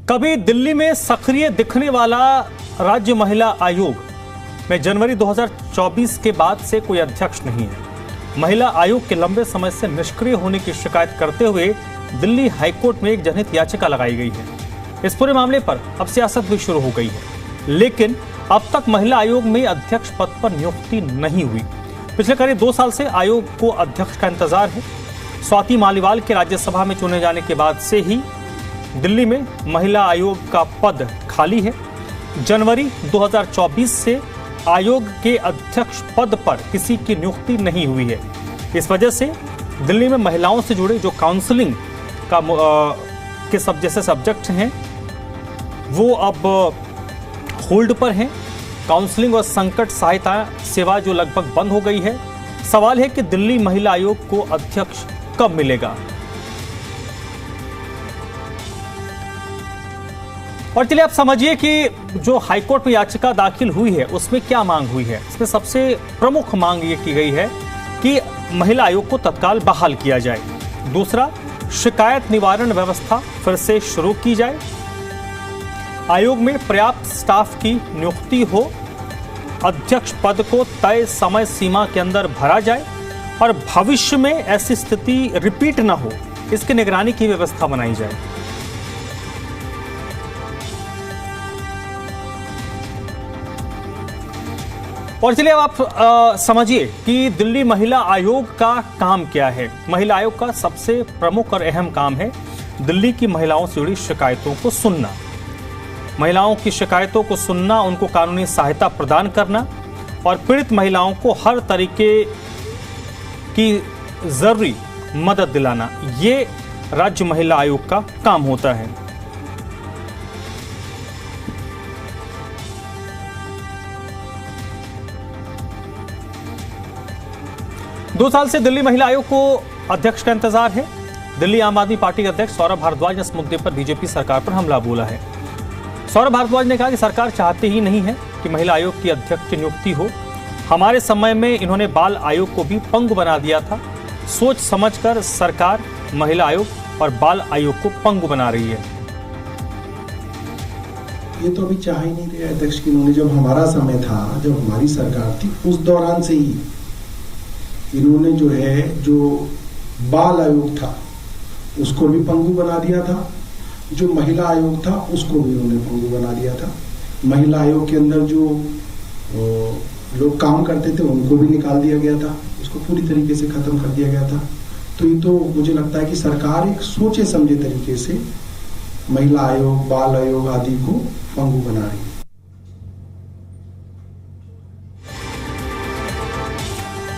कभी दिल्ली में सक्रिय दिखने वाला राज्य महिला आयोग में जनवरी 2024 के बाद से कोई अध्यक्ष नहीं है। महिला आयोग के लंबे समय से निष्क्रिय होने की शिकायत करते हुए दिल्ली हाईकोर्ट में एक जनहित याचिका लगाई गई है। इस पूरे मामले पर अब सियासत भी शुरू हो गई है, लेकिन अब तक महिला आयोग में अध्यक्ष पद पर नियुक्ति नहीं हुई। पिछले करीब 2 साल से आयोग को अध्यक्ष का इंतजार है। स्वाति मालीवाल के राज्यसभा में चुने जाने के बाद से ही दिल्ली में महिला आयोग का पद खाली है। जनवरी 2024 से आयोग के अध्यक्ष पद पर किसी की नियुक्ति नहीं हुई है। इस वजह से दिल्ली में महिलाओं से जुड़े जो काउंसलिंग का के सब जैसे सब्जेक्ट हैं वो अब होल्ड पर हैं। काउंसलिंग और संकट सहायता सेवा जो लगभग बंद हो गई है। सवाल है कि दिल्ली महिला आयोग को अध्यक्ष कब मिलेगा। और चलिए आप समझिए कि जो हाईकोर्ट में याचिका दाखिल हुई है उसमें क्या मांग हुई है। इसमें सबसे प्रमुख मांग ये की गई है कि महिला आयोग को तत्काल बहाल किया जाए। दूसरा, शिकायत निवारण व्यवस्था फिर से शुरू की जाए। आयोग में पर्याप्त स्टाफ की नियुक्ति हो। अध्यक्ष पद को तय समय सीमा के अंदर भरा जाए और भविष्य में ऐसी स्थिति रिपीट ना हो, इसकी निगरानी की व्यवस्था बनाई जाए। और चलिए अब आप समझिए कि दिल्ली महिला आयोग का काम क्या है। महिला आयोग का सबसे प्रमुख और अहम काम है दिल्ली की महिलाओं से जुड़ी शिकायतों को सुनना, महिलाओं की शिकायतों को सुनना, उनको कानूनी सहायता प्रदान करना और पीड़ित महिलाओं को हर तरीके की जरूरी मदद दिलाना, ये राज्य महिला आयोग का काम होता है। दो साल से दिल्ली महिला आयोग को अध्यक्ष का इंतजार है। दिल्ली आम आदमी पार्टी के अध्यक्ष सौरभ भारद्वाज ने इस मुद्दे पर बीजेपी सरकार पर हमला बोला है। सौरभ भारद्वाज ने कहा कि सरकार चाहती ही नहीं है कि महिला आयोग की अध्यक्ष की नियुक्ति हो। हमारे समय में इन्होंने बाल आयोग को भी पंगु बना दिया था। सोच समझकर सरकार महिला आयोग और बाल आयोग को पंगु बना रही है। ये तो अभी चाह ही नहीं रहे अध्यक्ष की। इन्होंने जब हमारा समय था, जब हमारी सरकार थी, उस दौरान से ही इन्होंने जो बाल आयोग था उसको भी पंगु बना दिया था, जो महिला आयोग था उसको भी इन्होंने पंगु बना दिया था। महिला आयोग के अंदर जो लोग काम करते थे उनको भी निकाल दिया गया था, उसको पूरी तरीके से खत्म कर दिया गया था। तो ये तो मुझे लगता है कि सरकार एक सोचे समझे तरीके से महिला आयोग, बाल आयोग आदि को पंगु बना रही है।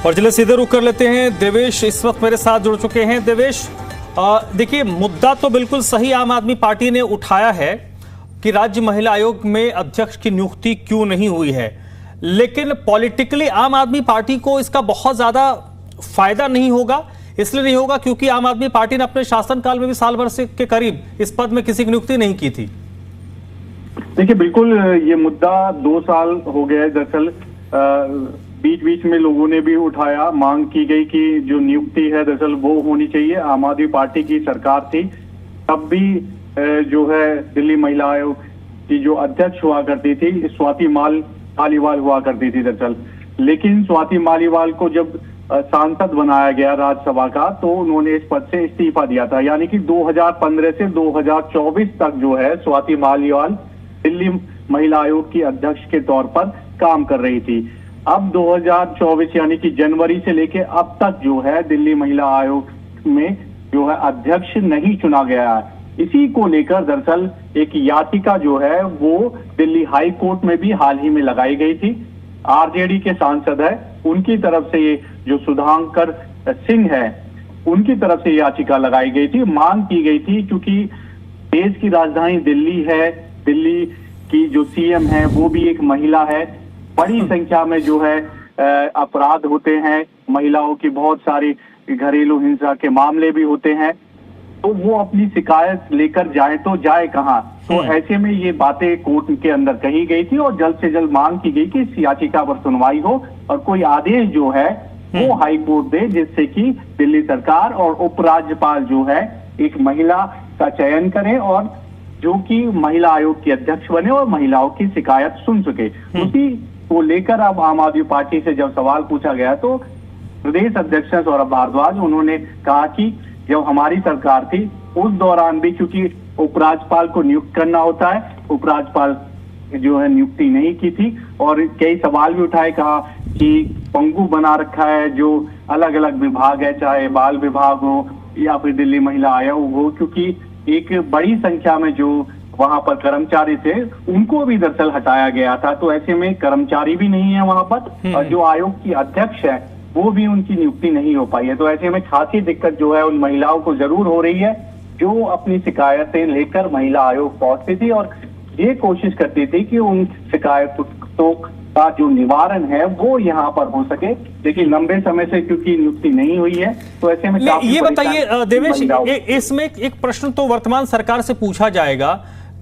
और चलिए सीधे रुख कर लेते हैं। देवेश इस वक्त मेरे साथ जुड़ चुके हैं। देवेश, देखिए मुद्दा तो बिल्कुल सही आम आदमी पार्टी ने उठाया है कि राज्य महिला आयोग में अध्यक्ष की नियुक्ति क्यों नहीं हुई है, लेकिन पॉलिटिकली आम आदमी पार्टी को इसका बहुत ज्यादा फायदा नहीं होगा। इसलिए नहीं होगा क्योंकि आम आदमी पार्टी ने अपने शासनकाल में भी साल भर से के करीब इस पद में किसी की नियुक्ति नहीं की थी। देखिए बिल्कुल ये मुद्दा 2 साल हो गया है। दरअसल बीच बीच में लोगों ने भी उठाया, मांग की गई कि जो नियुक्ति है दरअसल वो होनी चाहिए। आम आदमी पार्टी की सरकार थी तब भी जो है दिल्ली महिला आयोग की जो अध्यक्ष हुआ करती थी स्वाति मालीवाल हुआ करती थी दरअसल। लेकिन स्वाति मालीवाल को जब सांसद बनाया गया राज्यसभा का तो उन्होंने इस पद से इस्तीफा दिया था। यानी कि 2015 से 2024 तक जो है स्वाति मालीवाल दिल्ली महिला आयोग की अध्यक्ष के तौर पर काम कर रही थी। अब 2024 यानी कि जनवरी से लेके अब तक जो है दिल्ली महिला आयोग में जो है अध्यक्ष नहीं चुना गया है। इसी को लेकर दरअसल एक याचिका जो है वो दिल्ली हाई कोर्ट में भी हाल ही में लगाई गई थी। आरजेडी के सांसद है, उनकी तरफ से ये जो सुधांकर सिंह है उनकी तरफ से याचिका लगाई गई थी। मांग की गई थी क्योंकि देश की राजधानी दिल्ली है, दिल्ली की जो सीएम है वो भी एक महिला है। बड़ी संख्या में जो है अपराध होते हैं, महिलाओं की बहुत सारी घरेलू हिंसा के मामले भी होते हैं, तो वो अपनी शिकायत लेकर जाए तो जाए कहां। तो ऐसे में ये बातें कोर्ट के अंदर कही गई थी और जल्द से जल्द मांग की गई कि इस याचिका पर सुनवाई हो और कोई आदेश जो है वो हाई कोर्ट दे, जिससे कि दिल्ली सरकार और उपराज्यपाल जो है एक महिला का चयन करें और जो कि महिला आयोग के अध्यक्ष बने और महिलाओं की शिकायत सुन सके। उसी को लेकर अब आम आदमी पार्टी से जब सवाल पूछा गया तो प्रदेश अध्यक्ष सौरभ भारद्वाज उन्होंने कहा कि जब हमारी सरकार थी उस दौरान भी, क्योंकि उपराज्यपाल को नियुक्त करना होता है, उपराज्यपाल जो है नियुक्ति नहीं की थी और कई सवाल भी उठाए, कहा कि पंगु बना रखा है जो अलग अलग विभाग है, चाहे बाल विभाग हो या फिर दिल्ली महिला आयोग हो, क्योंकि एक बड़ी संख्या में जो वहां पर कर्मचारी थे उनको भी दरअसल हटाया गया था। तो ऐसे में कर्मचारी भी नहीं है वहां पर और जो आयोग की अध्यक्ष है वो भी उनकी नियुक्ति नहीं हो पाई है। तो ऐसे में खासी दिक्कत जो है उन महिलाओं को जरूर हो रही है जो अपनी शिकायतें लेकर महिला आयोग पहुंचती थी और ये कोशिश करती थी कि उन शिकायतों का जो निवारण है वो यहाँ पर हो सके, लेकिन लंबे समय से क्योंकि नियुक्ति नहीं हुई है तो ऐसे में ये बताइए देवेश, इसमें एक प्रश्न तो वर्तमान सरकार से पूछा जाएगा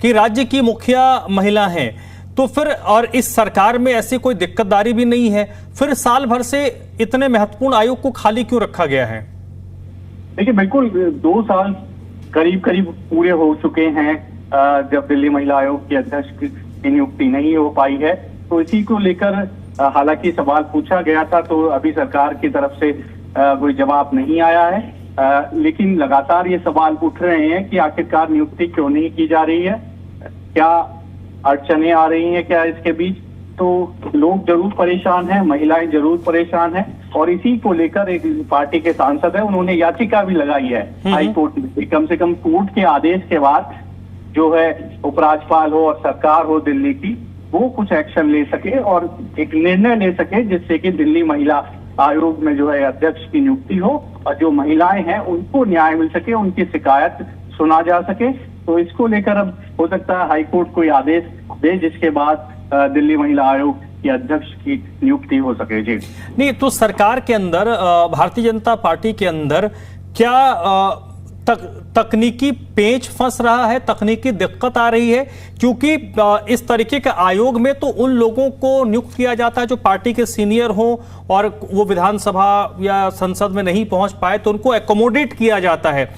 कि राज्य की मुखिया महिला हैं, तो फिर और इस सरकार में ऐसी कोई दिक्कतदारी भी नहीं है, फिर साल भर से इतने महत्वपूर्ण आयोग को खाली क्यों रखा गया है? देखिए बिल्कुल 2 साल करीब पूरे हो चुके हैं जब दिल्ली महिला आयोग की अध्यक्ष की नियुक्ति नहीं हो पाई है। तो इसी को लेकर हालांकि सवाल पूछा गया था तो अभी सरकार की तरफ से कोई जवाब नहीं आया है, लेकिन लगातार ये सवाल उठ रहे हैं कि आखिरकार नियुक्ति क्यों नहीं की जा रही है, क्या अड़चने आ रही हैं क्या इसके बीच। तो लोग जरूर परेशान हैं, महिलाएं जरूर परेशान हैं और इसी को लेकर एक पार्टी के सांसद है उन्होंने याचिका भी लगाई है हाई कोर्ट में, कम से कम कोर्ट के आदेश के बाद जो है उपराज्यपाल हो और सरकार हो दिल्ली की वो कुछ एक्शन ले सके और एक निर्णय ले सके जिससे कि दिल्ली महिला आयोग में जो है अध्यक्ष की नियुक्ति हो और जो महिलाएं हैं उनको न्याय मिल सके, उनकी शिकायत सुना जा सके। तो इसको लेकर अब हो सकता है हाईकोर्ट कोई आदेश दे जिसके बाद दिल्ली महिला आयोग की अध्यक्ष की नियुक्ति हो सके। जी नहीं, तो सरकार के अंदर भारतीय जनता पार्टी के अंदर क्या तकनीकी पेच फंस रहा है, तकनीकी दिक्कत आ रही है? क्योंकि इस तरीके के आयोग में तो उन लोगों को नियुक्त किया जाता है जो पार्टी के सीनियर हो और वो विधानसभा या संसद में नहीं पहुंच पाए तो उनको एकोमोडेट किया जाता है।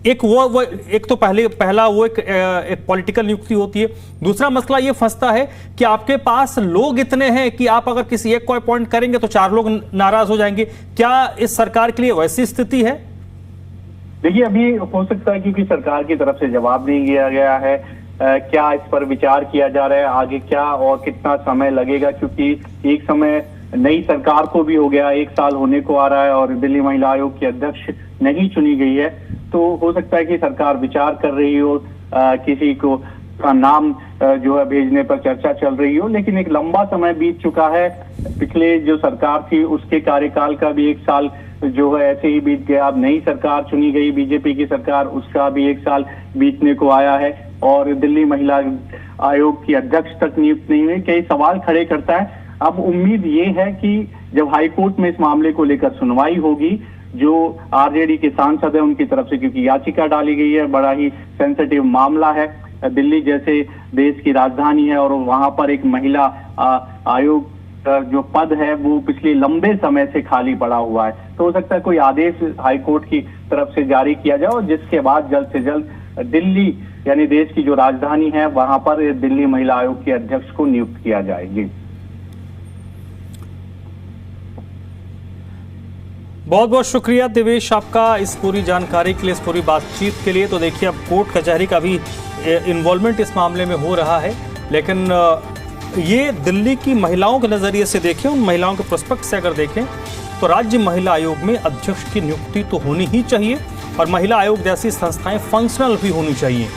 एक तो पहला वो एक पॉलिटिकल नियुक्ति होती है। दूसरा मसला ये फंसता है कि आपके पास लोग इतने हैं कि आप अगर किसी एक को अपॉइंट करेंगे तो 4 लोग नाराज हो जाएंगे। क्या इस सरकार के लिए वैसी स्थिति है? देखिए अभी हो सकता है क्योंकि सरकार की तरफ से जवाब नहीं दिया गया है, क्या इस पर विचार किया जा रहा है, आगे क्या और कितना समय लगेगा, क्योंकि एक समय नई सरकार को भी हो गया, 1 साल होने को आ रहा है और दिल्ली महिला आयोग की अध्यक्ष नहीं चुनी गई है। तो हो सकता है कि सरकार विचार कर रही हो, किसी को का नाम जो है भेजने पर चर्चा चल रही हो, लेकिन एक लंबा समय बीत चुका है। पिछले जो सरकार थी उसके कार्यकाल का भी 1 साल जो है ऐसे ही बीत गया। अब नई सरकार चुनी गई बीजेपी की सरकार, उसका भी 1 साल बीतने को आया है और दिल्ली महिला आयोग की अध्यक्ष तक नियुक्त नहीं हुई। कई सवाल खड़े करता है। अब उम्मीद ये है कि जब हाई कोर्ट में इस मामले को लेकर सुनवाई होगी, जो आरजेडी के सांसद है उनकी तरफ से, क्योंकि याचिका डाली गई है, बड़ा ही सेंसिटिव मामला है, दिल्ली जैसे देश की राजधानी है और वहां पर एक महिला आयोग जो पद है वो पिछले लंबे समय से खाली पड़ा हुआ है। तो हो सकता है कोई आदेश हाईकोर्ट की तरफ से जारी किया जाए और जिसके बाद जल्द से जल्द दिल्ली यानी देश की जो राजधानी है वहां पर दिल्ली महिला आयोग के अध्यक्ष को नियुक्त किया जाएगी। बहुत बहुत शुक्रिया देवेश आपका इस पूरी जानकारी के लिए, इस पूरी बातचीत के लिए। तो देखिए अब कोर्ट कचहरी का भी इन्वॉल्वमेंट इस मामले में हो रहा है, लेकिन ये दिल्ली की महिलाओं के नज़रिए से देखें, उन महिलाओं के प्रोस्पेक्ट से अगर देखें तो राज्य महिला आयोग में अध्यक्ष की नियुक्ति तो होनी ही चाहिए और महिला आयोग जैसी संस्थाएं फंक्शनल भी होनी चाहिए।